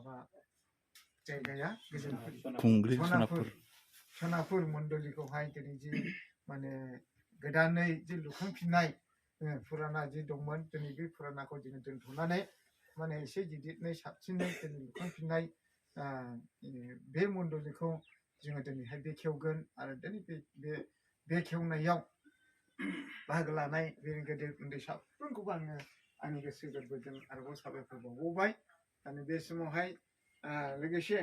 माबा जायगाया खुंग्रि सनापुर मण्डलिखौहाय दिनै जि माने गोदानै जि लुखांफिननाय फुराना जि दंमोन दिनै बे फुरानाखौ जोङो दोनथ'नानै माने एसे गिदिरै साबसिनै दिनै लुखांफिननाय बे मण्डलिखौ जोङो दिनैहाय बेखेवगोन आरो दिनै बे बेखेवनायाव बाहागो लानाय बे गेदेर उन्दै साफ्रोमखौबो आङो आंनि गोसो गोरबोजों आरोबाव साबायखर बावबाय दानि बे समावहाय लोगोसे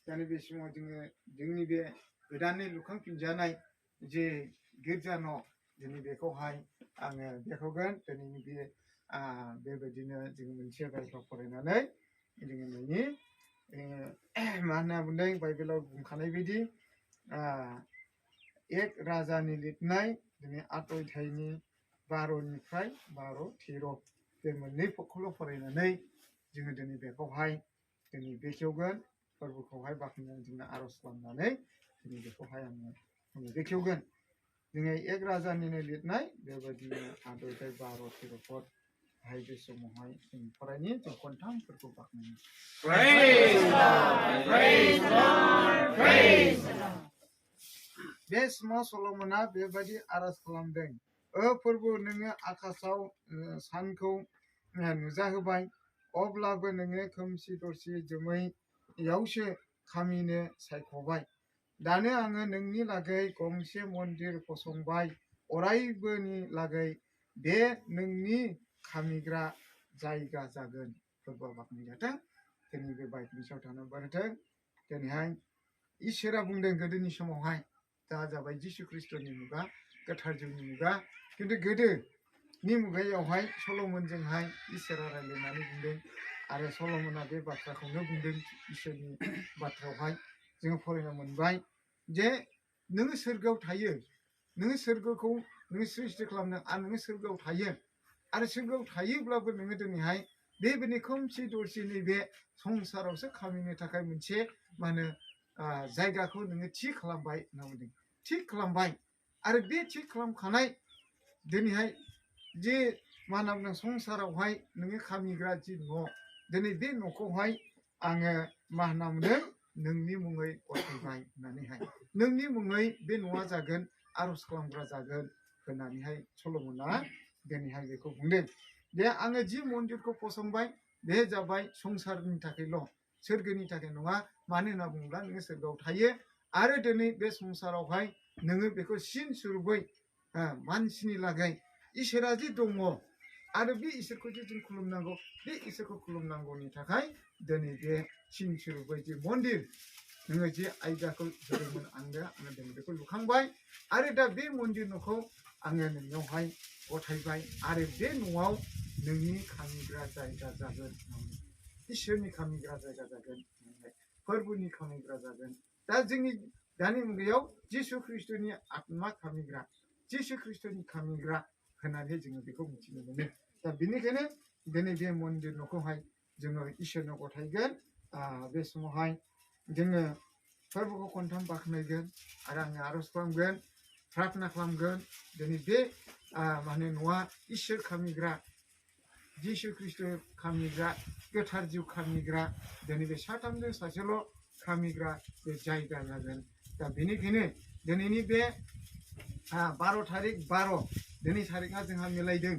दानि बे समाव जोङो जोंनि बे गोदानै लुखांफिनजानाय जे गिर्जा न' दिनै बेखौहाय आङो बेखेवगोन दिनैनि बे बेबायदिनो जोङो मोनसे बायफ्राव फरायनानै जोङो नोंनि मा होनना बुंदों बाइबेलाव बुंखानाय बायदि एक राजानि लिरनाय दिनै 8 अध्यायनि 12निफ्राय 12-13 बे मोननै पक्षखौल' फरायनानै जोङो दिनै बेखौहाय दिनै बेखेवगोन फोरबोखौहाय बाख्नायनानै जोङो आर'ज खालामनानै दिनै बेखौहाय आङो बेखेवगोन जोङो एक राजानिनो लिरनाय बेबायदिनो 8 अध्याय 12-13 हाय बे समावहाय जों फरायनि जों खनथामफोरखौ बाख्नायो बे समाव सल'मना बेबायदि आर'ज खालामदों फोरबो नोङो आकाशाव सानखौ नुजाहोबाय अब्लाबो नोङो खोमसि दरसि जोमैयावसो खामिनो सायख'बाय दानो आङो नोंनि लागै गंसे मन्दिर फसंबाय अरायबोनि लागै बे नोंनि खामिग्रा जायगा जागोन फोरबोआ बाख्नायजाथों दिनै बे बाइबेलनि सायाव थानांगौ दिनैहाय इसोरा बुंदों गोदोनि समावहाय दा जाबाय जिसु ख्रिस्ट'नि मुगा गोथार जिउनि मुगा खिन्थु गोदोनि मुगायावहाय सल'मनजोंहाय इसोरा रायज्लायनानै बुंदों आरो सल'मना बे बाथ्राखौनो बुंदों इसोरनि बाथ्रायावहाय जोङो फरायनो मोनबाय जे नोङो सोरगोआव थायो नोङो सोरगोखौ नोङो सृष्टि खालामदों आरो नोङो सोरगोआव थायो आरो सोरगोआव थायोब्लाबो नोङो दिनैहाय बेबायदि खोमसि दरसि नैबे संसारावसो खामिनो थाखाय मोनसे मा होनो जायगाखौ नोङो थि खालामबाय होनना बुंदों थिग खालामबाय आरो बे थिग खालामखानाय दिनैहाय जे मा होनना बुंदों संसारावहाय नोङो खामिग्रा जि न' दिनै बे न'खौहाय आङो मा होनना बुंदों नोंनि मुङै गथायबाय होननानैहाय नोंनि मुङै बे न'आ जागोन आर'ज खालामग्रा जागोन होननानैहाय सल'मना दिनैहाय बेखौ बुंदों जे आङो जि मन्दिरखौ फसंबाय बे जाबाय संसारनि थाखायल' सोरगोनि थाखाय नङा मानो होनना बुङोब्ला नोङो सोरगोआव थायो आरो दिनै बे संसारावहाय नोङो बेखौ सिन सुरुबै मानसिनि लागै इसोरा जे दङ आरो बे इसोरखौ जे जों खुलुमनांगौ बे इसोरखौ खुलुमनांगौनि थाखाय दिनै बे सिन सुरुबै जे मन्दिर नोङो जे आयदाखौ होदोंमोन आङो दिनै बेखौ लुखांबाय आरो दा बे मन्दिर न'खौ आङो नोंनावहाय गथायबाय आरो बे न'आव नोंनि खामिग्रा जायगा जागोन इसोरनि खामिग्रा जायगा जागोन फोरबोनि खामिग्रा जागोन दा जोंनि दानि मुगायाव जिसु ख्रिस्ट'नि आत्मा खामिग्रा जिसु ख्रिस्ट'नि खामिग्रा होननानै जोङो बेखौ मिथिनो मोनो दा बेनिखायनो दिनै बे मन्दिर न'खौहाय जोङो इसोरनो गथायगोन बे समावहाय जोङो फोरबोखौ खनथाम बाख्नायगोन आरो आङो आर'ज खालामगोन प्रार्थना खालामगोन दिनै बे मा होनो न'आ इसोर खामिग्रा जिसु ख्रिस्ट' खामिग्रा गोथार जिउ खामिग्रा दिनै बे साथामजों सासेल' खामिग्रा बे जायगा जागोन दा बेनिखायनो दिनैनि बे 12 तारिख 12 दिनै तारिखआ जोंहा मिलायदों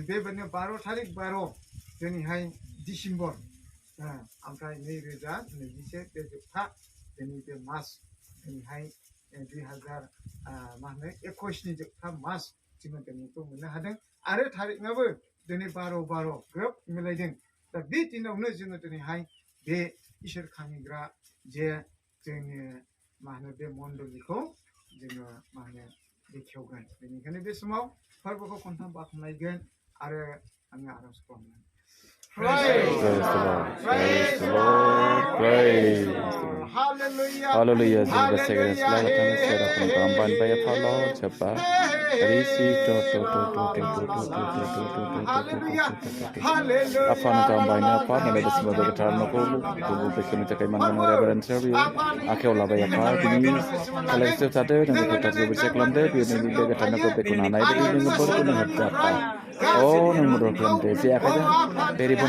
बेबायदिनो 12 तारिख 12 दिनैहाय डिसेम्बर ओमफ्राय 2021 बे जोबथा दिनै बे मास दिनैहाय 2021नि जोबथा मास जोङो दिनैखौ मोननो हादों आरो तारिखआबो दिनै 12-12 ग्रोब मिलायदों दा बे दिनावनो जोङो दिनैहाय बे इसोर खामिग्रा जे जोंनि मा होनो बे मण्डलिखौ जोङो मा होनो बेखेवगोन बेनिखायनो बे समाव फोरबोखौ खनथाम बाख्नायगोन आरो आङो आर'ज खालामगोन Praise the Lord. Praise the Lord. Praise the Lord. Hallelujah. Hallelujah.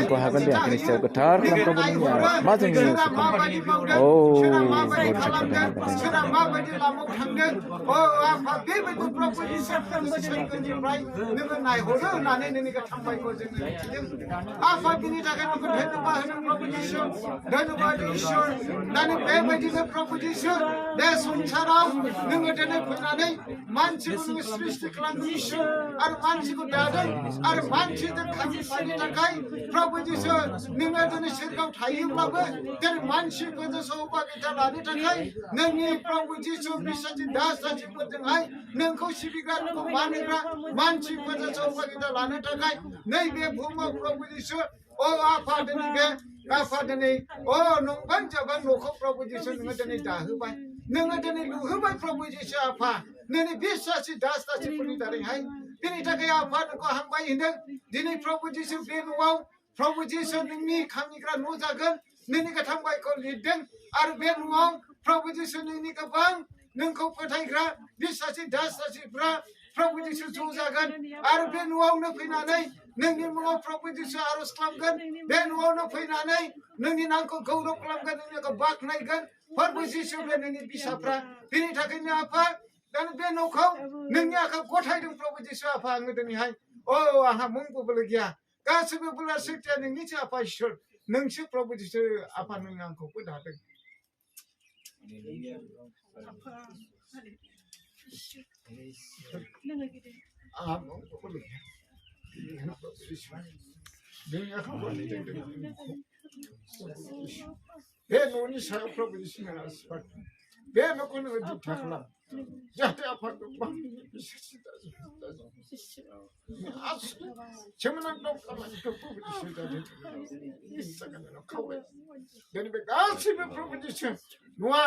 जोंखौ हागोन दे बिनि सायाव गोथार खालामखाबोदों आरो मा जोंनि औ सोरहा माबायदि लामायाव थांदों अ आफा बेबायदि प्रभु इसोरनिफ्राय नोङो नायहरो होननानै नोंनि थांबायखौ जोङो मिथिदों आफा बिनि थाखाय नोंखौ धन्यबाद होनो प्रभु इसोर धन्यबाद इसोर दानि बेबायदिनो प्रभु इसोर बे संसाराव नोङो दिनै फैनानै मानसिखौ नोङो सृष्टि खालामदों इसोर आरो मानसिखौ दादों आरो मानसिजों खाथिफानो थाखाय प्रभु इसोर नोङो दिनै सोरगाव थायोब्लाबो दिनै मानसिफोरजों सौभाग्यता लानो थाखाय नोंनि प्रभु इसोर बिसानि दास दासिफोरजोंहाय नोंखौ सिबिग्रा नोंखौ मानिग्रा मानसिफोरजों सौभाग्यता लानो थाखाय नैबे बुहुमाव प्रभु इसोर अ आफा दिनै बे आफा दिनै अ नंबां जाबां न'खौ प्रभु इसोर नोङो दिनै दाहोबाय नोङो दिनै लुहोबाय प्रभु इसोर आफा नोंनि बिसासि दास दासिफोरनि दारैहाय बिनि थाखाय आफा नोंखौ हामबाय होनदों दिनै प्रभु इसोर बे न'आव प्रभु इसोर नोंनि खामिग्रा न' जागोन नोंनि गोथां बाइखौ लिरदों आरो बे न'आव प्रभु इसोर नोंनि गोबां नोंखौ फोथायग्रा बिसासि दास दासिफ्रा प्रभु इसोर ज' जागोन आरो बे न'आवनो फैनानै नोंनि मुङाव प्रभु इसोर आर'ज खालामगोन बे न'आवनो फैनानै नोंनि नामखौ गौरब खालामगोन नोंनिखौ बाख्नायगोन प्रभु इसोर बे नोंनि बिसाफ्रा बिनि थाखायनो आफा दा बे न'खौ नोंनि आखायाव गथायदों प्रभु इसोर आफा आङो दिनैहाय अ आंहा मुंबो बोलो गैया गासैबो बोलो सैथोआ नोंनिसो आफा इसोर नोंसो प्रभु इसोर आफा नों आंखौबो दादों आंहा मुंबो बोलो गैया नोंनि आखायाव गथायदों बे न'नि सायाव प्रभु इसोर आसिरबाद बे न'खौ नोङो दिथा खालाम जाहाथे आफा गोबां सोमोनांथाव खामानिखौ प्रभु इसोर जादों खावबाय दिनै बे गासैबो प्रभु इसोर न'आ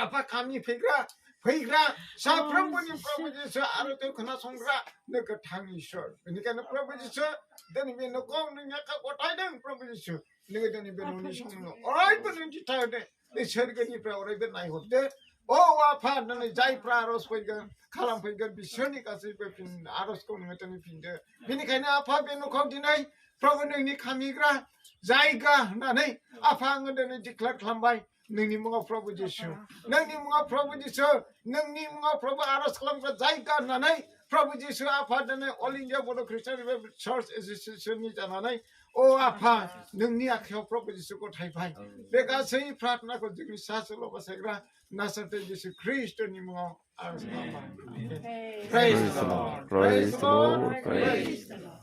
आफा खामि फैग्रा साफ्रोमबोनि प्रभु इसोर आरो दै खोनासंग्रा नो गोथां इसोर बेनिखायनो प्रभु इसोर दिनै बे न'खौ नोंनि आखायाव गथायदों प्रभु इसोर नोङो दिनै बे न'नि समाव अरायबो नों दिथा होदो बे सोरगोनिफ्राय अरायबो नायहरदो अ आफा दिनै जायफ्रा आर'ज फैगोन खालामफैगोन बिसोरनि गासैबो आर'जखौ नोङो दिनै फिनदो बेनिखायनो आफा बे न'खौ दिनै प्रभु नोंनि खामिग्रा जायगा होननानै आफा आङो दिनै डिक्लेयार खालामबाय नोंनि मुङाव प्रभु जिसु नोंनि मुङाव प्रभु जिसु नोंनि मुङाव प्रभु आर'ज खालामग्रा जायगा होननानै प्रभु जिसु आफा दिनै अल इन्डिया बड' ख्रिस्टियान चार्च एस'सिएशननि जानानै अ आफा नोंनि आखायाव प्रभु जिसु गथायबाय बे गासै प्रार्थनाखौ जोंनि सा सल' बासायग्रा नासरते जिसु ख्रिस्ट'नि मुङाव आर'ज खालामबाय Praise the Lord. Praise the Lord. Praise the Lord.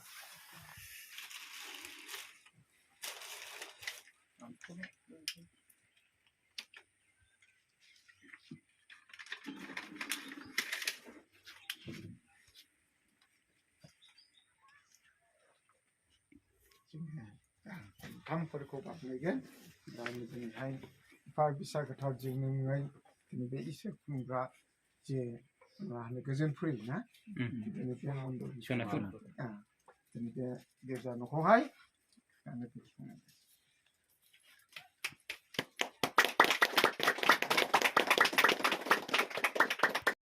थांफोरखौ बाख्नायगोन दानि दिनैहाय एफा बिसा गोथाव जिउनि मुङै दिनै बे इसोर खुंग्रा जे मा होनो गोजोन फैयोना दिनै बे मन्दल दिनै बे गिर्जा न'खौहाय